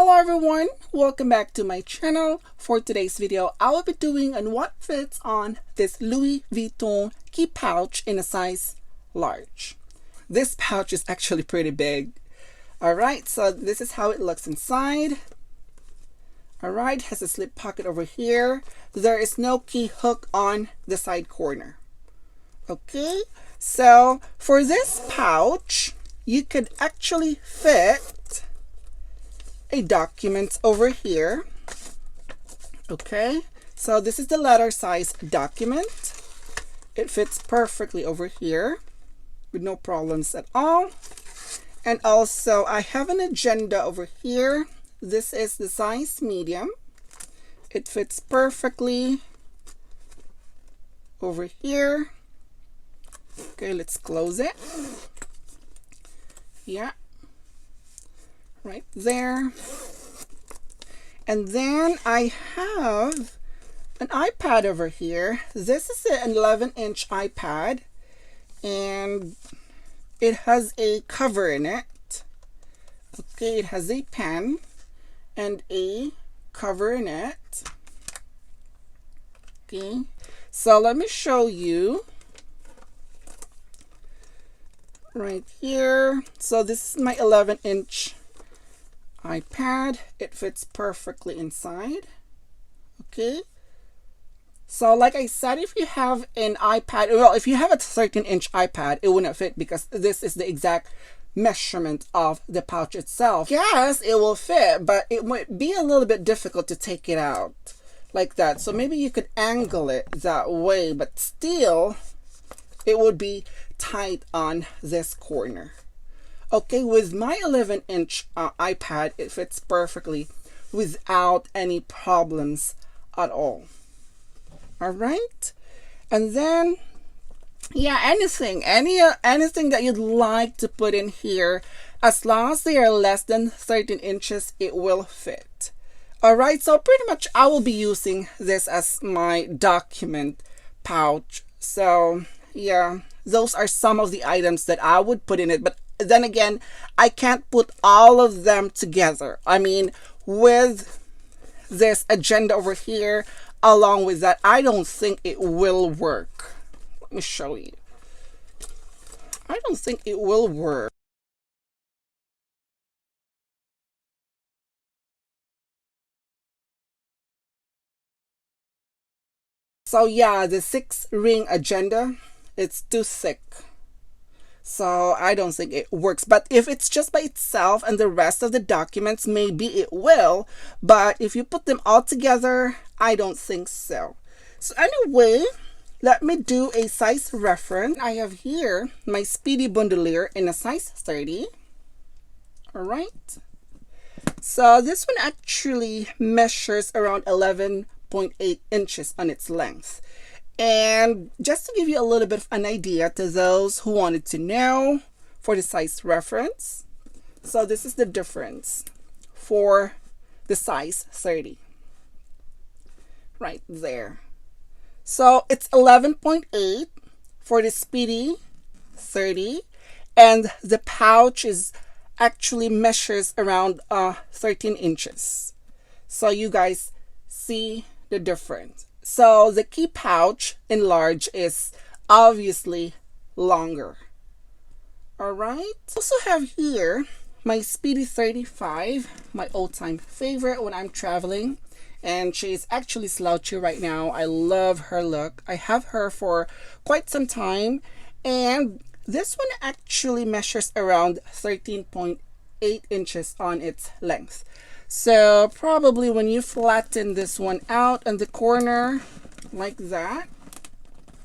Hello everyone, welcome back to my channel. For today's video, I will be doing on what fits on this Louis Vuitton key pouch in a size large. This pouch is actually pretty big. Alright, so this is how it looks inside. Alright, has a slip pocket over here. There is no key hook on the side corner. Okay, so for this pouch, you could actually fit a document over here. Okay, so this is the letter size document. It fits perfectly over here with no problems at all. And also I have an agenda over here. This is the size medium. It fits perfectly over here. Okay, let's close it. Yeah, right there. And then I have an iPad over here. This is an 11-inch iPad and it has a cover in it. Okay, it has a pen and a cover in it. Okay, so let me show you right here. So this is my 11-inch iPad. It fits perfectly inside. Okay, so like I said, if you have an iPad, well, if you have a 13-inch iPad, it wouldn't fit because this is the exact measurement of the pouch itself. Yes, it will fit, but it might be a little bit difficult to take it out like that. So maybe you could angle it that way, but still it would be tight on this corner. Okay, with my 11-inch iPad, it fits perfectly without any problems at all. All right, and then yeah, anything that you'd like to put in here, as long as they are less than 13 inches, it will fit. All right, so pretty much I will be using this as my document pouch. So yeah, those are some of the items that I would put in it, but then again, I can't put all of them together. I mean, with this agenda over here, along with that, I don't think it will work. Let me show you. I don't think it will work. So yeah, the 6-ring agenda, it's too thick. So I don't think it works. But if it's just by itself and the rest of the documents, maybe it will. But if you put them all together, I don't think so. So anyway, let me do a size reference. I have here my Speedy Bandolier in a size 30. All right. So this one actually measures around 11.8 inches on its length. And just to give you a little bit of an idea to those who wanted to know for the size reference, so this is the difference for the size 30 right there. So it's 11.8 for the Speedy 30, and the pouch is actually measures around 13 inches. So you guys see the difference. So the key pouch in large is obviously longer. All right. Also have here my Speedy 35, my all-time favorite when I'm traveling. And she's actually slouchy right now. I love her look. I have her for quite some time. And this one actually measures around 13.8 inches on its length. So probably when you flatten this one out on the corner like that,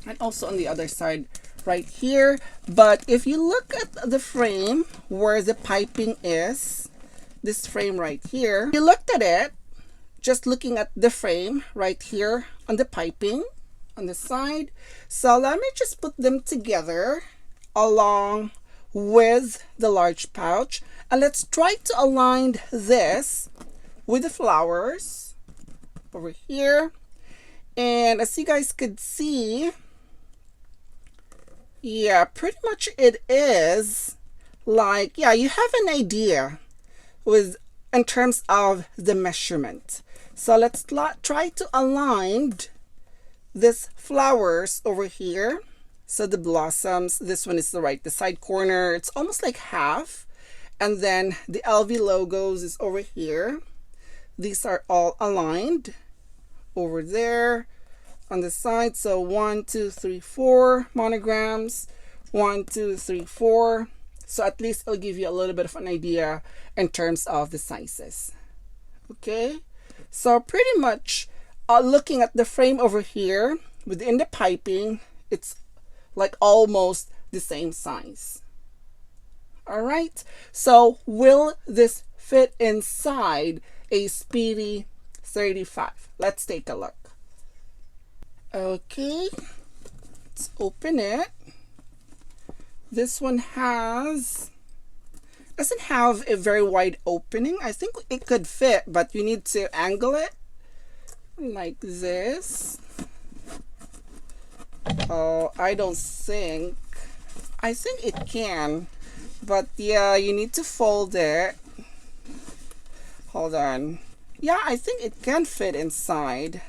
and also on the other side right here. But if you look at the frame where the piping is, this frame right here, you looked at it, just looking at the frame right here on the piping on the side. So let me just put them together along with the large pouch, and let's try to align this with the flowers over here. And as you guys could see, yeah, pretty much it is like, yeah, you have an idea with in terms of the measurement. So let's try to align this flowers over here. So the blossoms, this one is the side corner, it's almost like half. And then the LV logos is over here. These are all aligned over there on the side. So 1, 2, 3, 4 monograms. 1, 2, 3, 4. So at least it'll give you a little bit of an idea in terms of the sizes. Okay, so pretty much looking at the frame over here within the piping, it's like almost the same size. All right, so will this fit inside a Speedy 35? Let's take a look. Okay, let's open it. This one doesn't have a very wide opening. I think it could fit, but you need to angle it like this. Oh, I think it can, but yeah, you need to fold it. Hold on. Yeah, I think it can fit inside.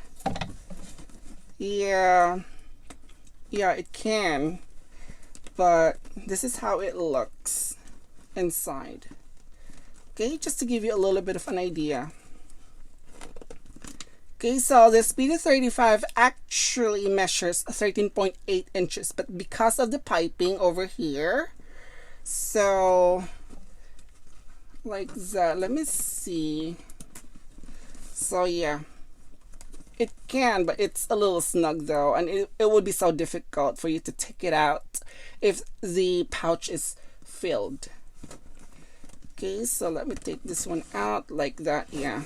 Yeah, it can, but this is how it looks inside. Okay, just to give you a little bit of an idea. Okay, so the Speedy 35 actually measures 13.8 inches, but because of the piping over here, so like that, let me see. So yeah, it can, but it's a little snug though, and it would be so difficult for you to take it out if the pouch is filled. Okay, so let me take this one out like that. Yeah.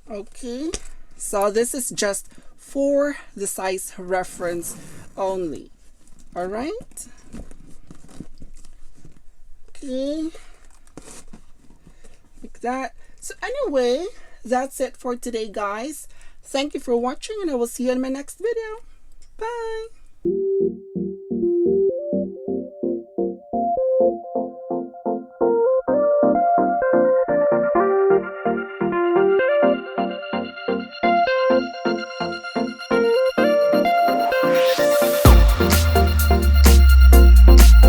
Okay, so this is just for the size reference only. All right. Okay, like that. So anyway, that's it for today, guys. Thank you for watching, and I will see you in my next video. Bye.